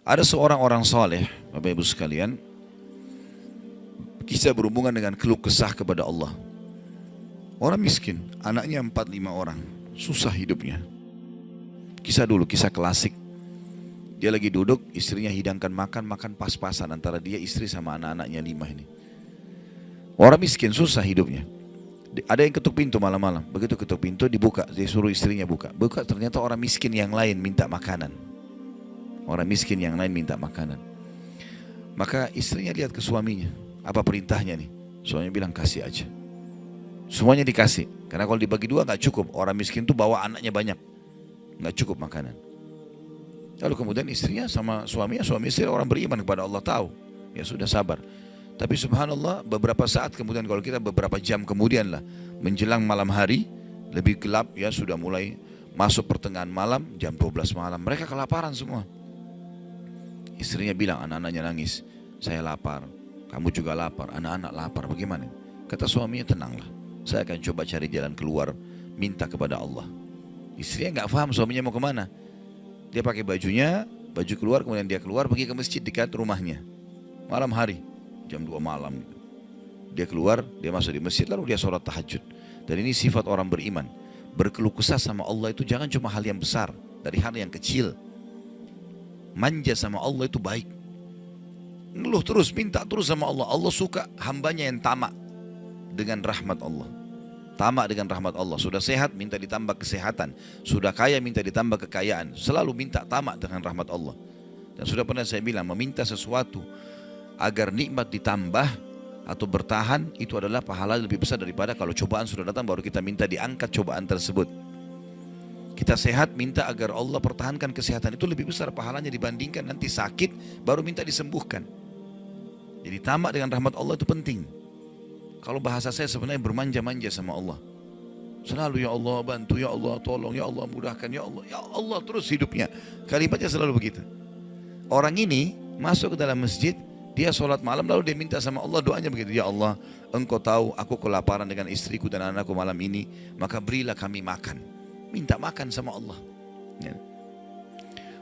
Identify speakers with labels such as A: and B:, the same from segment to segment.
A: Ada seorang orang soleh, Bapak Ibu sekalian, kisah berhubungan dengan keluh kesah kepada Allah. Orang miskin, anaknya 4-5 orang, susah hidupnya. Kisah dulu, kisah klasik. Dia lagi duduk, istrinya hidangkan makan, makan pas-pasan antara dia, istri sama anak-anaknya 5 ini. Orang miskin, susah hidupnya. Ada yang ketuk pintu malam-malam, begitu ketuk pintu dibuka, dia suruh istrinya buka. Buka, ternyata orang miskin yang lain minta makanan. Orang miskin yang lain minta makanan. Maka istrinya lihat ke suaminya, apa perintahnya nih? Suaminya bilang kasih aja. Semuanya dikasih, karena kalau dibagi dua gak cukup. Orang miskin tuh bawa anaknya banyak, gak cukup makanan. Lalu kemudian istrinya sama suaminya, suami istri orang beriman kepada Allah, tahu. Ya sudah, sabar. Tapi subhanallah, beberapa saat kemudian, kalau kita beberapa jam kemudian lah, menjelang malam hari, lebih gelap ya, sudah mulai masuk pertengahan malam, jam 12 malam, mereka kelaparan semua. Istrinya bilang, anak-anaknya nangis, saya lapar, kamu juga lapar, anak-anak lapar, bagaimana? Kata suaminya, tenanglah, saya akan coba cari jalan keluar, minta kepada Allah. Istrinya gak paham suaminya mau kemana. Dia pakai bajunya, baju keluar, kemudian dia keluar pergi ke masjid dekat rumahnya. Malam hari, jam 2 malam. Dia keluar, dia masuk di masjid, lalu dia sholat tahajud. Dan ini sifat orang beriman. Berkeluh kesah sama Allah itu jangan cuma hal yang besar, dari hal yang kecil. Manja sama Allah itu baik. Ngeluh terus, minta terus sama Allah. Allah suka hambanya yang tamak dengan rahmat Allah. Tamak dengan rahmat Allah. Sudah sehat, minta ditambah kesehatan. Sudah kaya, minta ditambah kekayaan. Selalu minta tamak dengan rahmat Allah. Dan sudah pernah saya bilang, meminta sesuatu agar nikmat ditambah atau bertahan, itu adalah pahala lebih besar daripada kalau cobaan sudah datang baru kita minta diangkat cobaan tersebut. Kita sehat, minta agar Allah pertahankan kesehatan, itu lebih besar pahalanya dibandingkan nanti sakit baru minta disembuhkan. Jadi tamak dengan rahmat Allah itu penting. Kalau bahasa saya sebenarnya bermanja-manja sama Allah. Selalu ya Allah bantu, ya Allah tolong, ya Allah mudahkan, ya Allah terus hidupnya. Kalimatnya selalu begitu. Orang ini masuk ke dalam masjid, dia sholat malam lalu dia minta sama Allah, doanya begitu. Ya Allah, engkau tahu aku kelaparan dengan istriku dan anakku malam ini, maka berilah kami makan. Minta makan sama Allah. Ya.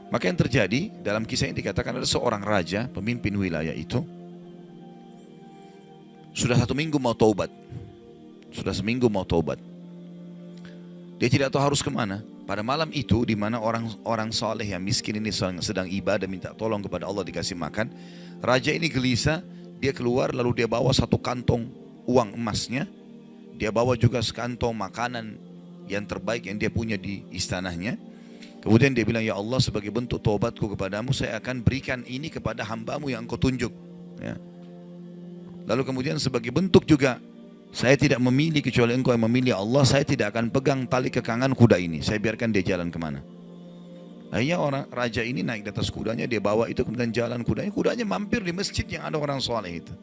A: Maka yang terjadi dalam kisah ini dikatakan ada seorang raja, pemimpin wilayah itu, sudah 1 minggu mau taubat. Sudah seminggu mau taubat. Dia tidak tahu harus kemana. Pada malam itu, di mana orang soleh yang miskin ini sedang ibadah, minta tolong kepada Allah dikasih makan. Raja ini gelisah, dia keluar lalu dia bawa 1 kantong uang emasnya. Dia bawa juga sekantong makanan yang terbaik yang dia punya di istananya. Kemudian dia bilang, ya Allah, sebagai bentuk taubatku kepadamu, saya akan berikan ini kepada hambamu yang engkau tunjuk. Ya. Lalu kemudian sebagai bentuk juga, saya tidak memilih kecuali engkau yang memilih Allah, saya tidak akan pegang tali kekangan kuda ini, saya biarkan dia jalan kemana. Akhirnya orang raja ini naik di atas kudanya, dia bawa itu kemudian jalan kudanya, kudanya mampir di masjid yang ada orang soleh itu.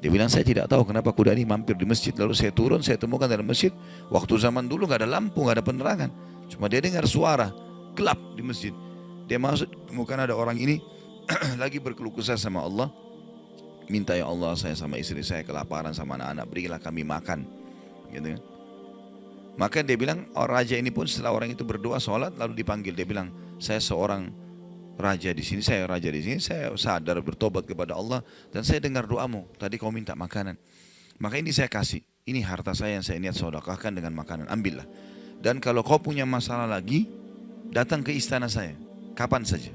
A: Dia bilang, saya tidak tahu kenapa kuda ini mampir di masjid, lalu saya turun, saya temukan dalam masjid, waktu zaman dulu gak ada lampu, gak ada penerangan, cuma dia dengar suara, gelap di masjid. Dia masuk, temukan ada orang ini lagi berkeluh kesah sama Allah. Minta, ya Allah, saya sama istri saya kelaparan sama anak-anak, berilah kami makan, gitu kan. Maka dia bilang, raja ini pun setelah orang itu berdoa sholat lalu dipanggil, dia bilang, saya seorang raja di sini, saya sadar bertobat kepada Allah dan saya dengar doamu, tadi kau minta makanan, maka ini saya kasih, ini harta saya yang saya niat sedekahkan dengan makanan, ambillah. Dan kalau kau punya masalah lagi, datang ke istana saya, kapan saja.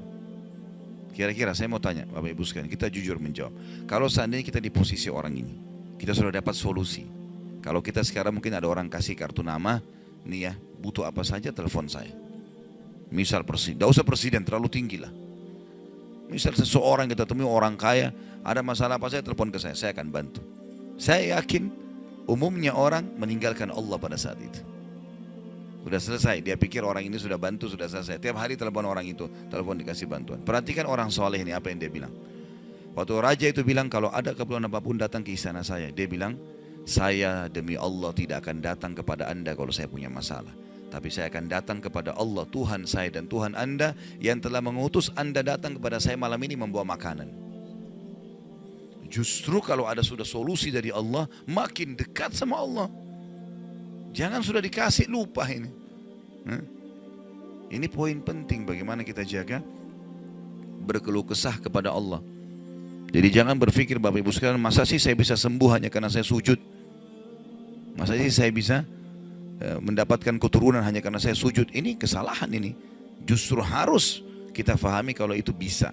A: Kira-kira saya mau tanya Bapak Ibu sekalian, kita jujur menjawab. Kalau seandainya kita di posisi orang ini, kita sudah dapat solusi. Kalau kita sekarang mungkin ada orang kasih kartu nama, nih ya, butuh apa saja telepon saya. Misal presiden, tidak usah presiden, terlalu tinggi lah. Misal seseorang kita temui orang kaya, ada masalah apa saya telepon ke saya akan bantu. Saya yakin umumnya orang meninggalkan Allah pada saat itu. Sudah selesai, dia pikir orang ini sudah bantu, sudah selesai. Tiap hari telepon orang itu, telepon dikasih bantuan. Perhatikan orang soleh ini apa yang dia bilang. Waktu raja itu bilang, kalau ada keperluan apapun datang ke istana saya. Dia bilang, saya demi Allah tidak akan datang kepada anda kalau saya punya masalah. Tapi saya akan datang kepada Allah, Tuhan saya dan Tuhan anda, yang telah mengutus anda datang kepada saya malam ini membawa makanan. Justru kalau ada sudah solusi dari Allah, makin dekat sama Allah. Jangan sudah dikasih lupa ini. Ini poin penting bagaimana kita jaga berkeluh kesah kepada Allah. Jadi jangan berpikir Bapak Ibu sekalian, masa sih saya bisa sembuh hanya karena saya sujud? Masa sih saya bisa mendapatkan keturunan hanya karena saya sujud? Ini kesalahan ini. Justru harus kita fahami kalau itu bisa.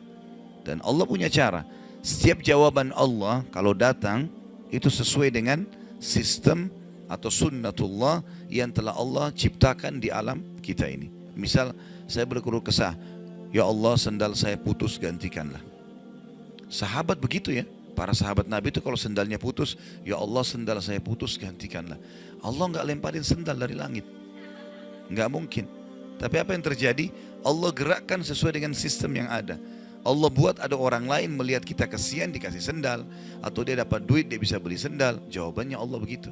A: Dan Allah punya cara. Setiap jawaban Allah kalau datang itu sesuai dengan sistem atau sunnatullah yang telah Allah ciptakan di alam kita ini. Misal saya berkeluh kesah, ya Allah sendal saya putus, gantikanlah. Sahabat begitu ya, para sahabat Nabi itu kalau sendalnya putus, ya Allah sendal saya putus, gantikanlah. Allah nggak lemparin sendal dari langit, nggak mungkin. Tapi apa yang terjadi? Allah gerakkan sesuai dengan sistem yang ada. Allah buat ada orang lain melihat kita kasihan dikasih sendal, atau dia dapat duit dia bisa beli sendal. Jawabannya Allah begitu,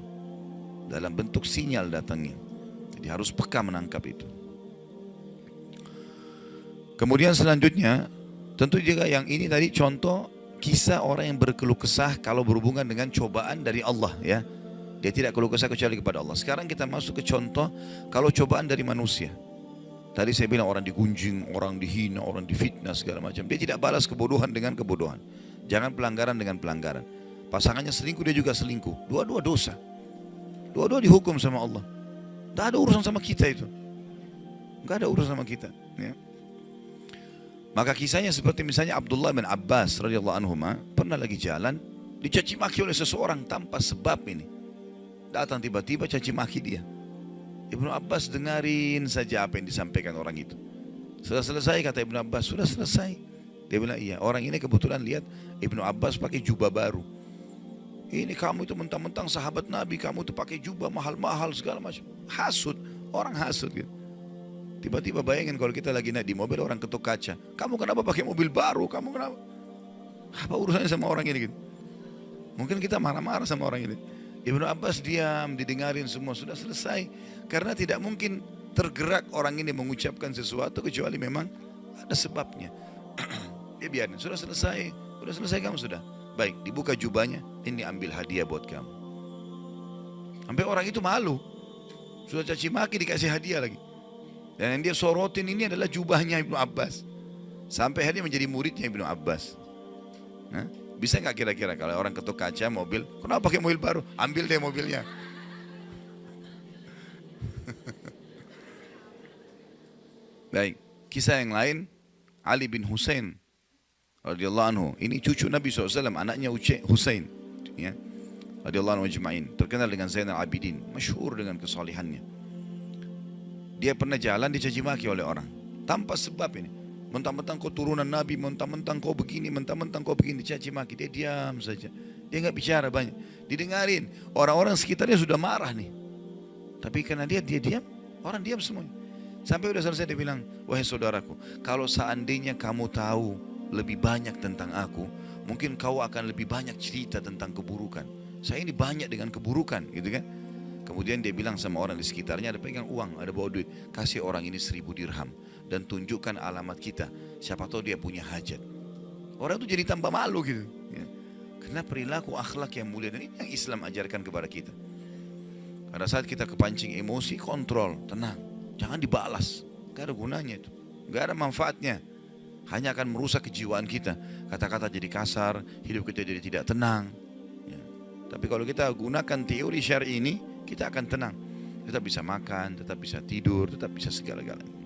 A: dalam bentuk sinyal datangnya. Jadi harus peka menangkap itu. Kemudian selanjutnya, tentu juga yang ini tadi contoh kisah orang yang berkeluh kesah kalau berhubungan dengan cobaan dari Allah ya. Dia tidak keluh kesah kecuali kepada Allah. Sekarang kita masuk ke contoh kalau cobaan dari manusia. Tadi saya bilang orang digunjing, orang dihina, orang difitnah segala macam. Dia tidak balas kebodohan dengan kebodohan. Jangan pelanggaran dengan pelanggaran. Pasangannya selingkuh, dia juga selingkuh. Dua-dua dosa. Dua-dua dihukum sama Allah. Tidak ada urusan sama kita itu. Tidak ada urusan sama kita. Ya. Maka kisahnya seperti misalnya Abdullah bin Abbas radhiyallahu anhu pernah lagi jalan dicaci maki oleh seseorang tanpa sebab ini. Datang tiba-tiba caci maki dia. Ibnu Abbas dengarin saja apa yang disampaikan orang itu. Sudah selesai kata Ibnu Abbas, sudah selesai. Dia bilang iya, orang ini kebetulan lihat Ibnu Abbas pakai jubah baru. Ini kamu itu mentang-mentang sahabat Nabi, kamu itu pakai jubah mahal-mahal segala macam. Hasud, orang hasud gitu. Tiba-tiba bayangin kalau kita lagi naik di mobil orang ketuk kaca. Kamu kenapa pakai mobil baru? Kamu kenapa? Apa urusannya sama orang ini gitu? Mungkin kita marah-marah sama orang ini. Ibnu Abbas diam, didengarin semua, sudah selesai. Karena tidak mungkin tergerak orang ini mengucapkan sesuatu kecuali memang ada sebabnya. Dia biarin, sudah selesai kamu sudah. Baik, dibuka jubahnya, ini ambil hadiah buat kamu. Sampai orang itu malu. Sudah caci maki dikasih hadiah lagi. Dan yang dia sorotin ini adalah jubahnya Ibnu Abbas. Sampai dia menjadi muridnya Ibnu Abbas. Nah, bisa nggak kira-kira kalau orang ketuk kaca mobil, kenapa pakai mobil baru? Ambil deh mobilnya. Baik, kisah yang lain, Ali bin Husain radhiyallahu anhu. Ini cucu Nabi SAW, anaknya Husain. Ya, radhiyallahu anhu ajma'in. Terkenal dengan Zainal Abidin, masyhur dengan kesalihannya. Dia pernah jalan dicaci maki oleh orang tanpa sebab ini. Mentang-mentang kau turunan Nabi, mentang-mentang kau begini, mentang-mentang kau begini, dicaci maki. Dia diam saja. Dia nggak bicara banyak. Didengarin. Orang-orang sekitarnya sudah marah nih. Tapi karena dia diam, orang diam semuanya. Sampai udah selesai dia bilang, wahai saudaraku, kalau seandainya kamu tahu lebih banyak tentang aku, mungkin kau akan lebih banyak cerita tentang keburukan. Saya ini banyak dengan keburukan, gitu kan? Kemudian dia bilang sama orang di sekitarnya, ada pegang uang, ada bawa duit, kasih orang ini 1000 dirham dan tunjukkan alamat kita, siapa tahu dia punya hajat. Orang itu jadi tambah malu gitu ya. Karena perilaku akhlak yang mulia, dan ini yang Islam ajarkan kepada kita. Pada saat kita kepancing emosi, kontrol, tenang, jangan dibalas, gak ada gunanya itu, gak ada manfaatnya, hanya akan merusak kejiwaan kita. Kata-kata jadi kasar, hidup kita jadi tidak tenang ya. Tapi kalau kita gunakan teori syar'i ini, kita akan tenang, tetap bisa makan, tetap bisa tidur, tetap bisa segala-galanya.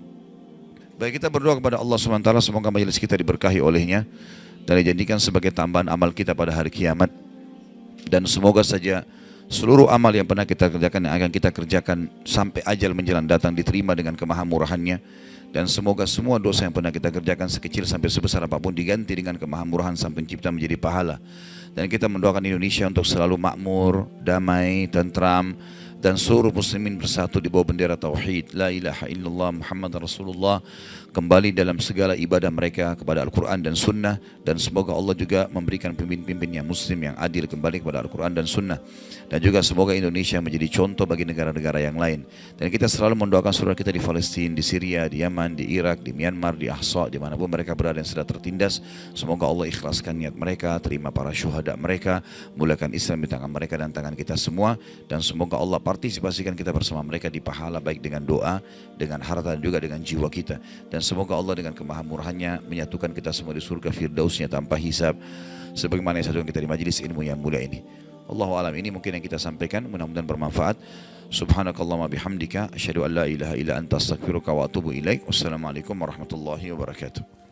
A: Baik, kita berdoa kepada Allah SWT, semoga majelis kita diberkahi olehnya dan dijadikan sebagai tambahan amal kita pada hari kiamat. Dan semoga saja seluruh amal yang pernah kita kerjakan, yang akan kita kerjakan sampai ajal menjelang datang, diterima dengan kemahamurahannya. Dan semoga semua dosa yang pernah kita kerjakan sekecil sampai sebesar apapun diganti dengan kemahamurahan Sang Pencipta menjadi pahala. Dan kita mendoakan Indonesia untuk selalu makmur, damai, tentram, dan seluruh muslimin bersatu di bawah bendera tauhid la ilaha illallah Muhammad Rasulullah, kembali dalam segala ibadah mereka kepada Al-Quran dan Sunnah. Dan semoga Allah juga memberikan pemimpin-pemimpin yang muslim yang adil kembali kepada Al-Quran dan Sunnah. Dan juga semoga Indonesia menjadi contoh bagi negara-negara yang lain. Dan kita selalu mendoakan saudara kita di Palestina, di Syria, di Yaman, di Irak, di Myanmar, di Ahsa, dimanapun mereka berada yang sedang tertindas. Semoga Allah ikhlaskan niat mereka, terima para syuhada mereka, mulakan Islam di tangan mereka dan tangan kita semua. Dan semoga Allah partisipasikan kita bersama mereka di pahala, baik dengan doa, dengan harta, dan juga dengan jiwa kita. Dan semoga Allah dengan kemahamurahannya menyatukan kita semua di surga firdausnya tanpa hisab, sebagaimana yang satukan kita di majelis ilmu yang mulia ini. Allahu alam, ini mungkin yang kita sampaikan, mudah-mudahan bermanfaat. Subhanakallahumma bihamdika asyhadu an la ilaha illa anta astaghfiruka wa atubu ilaik. Wassalamualaikum warahmatullahi wabarakatuh.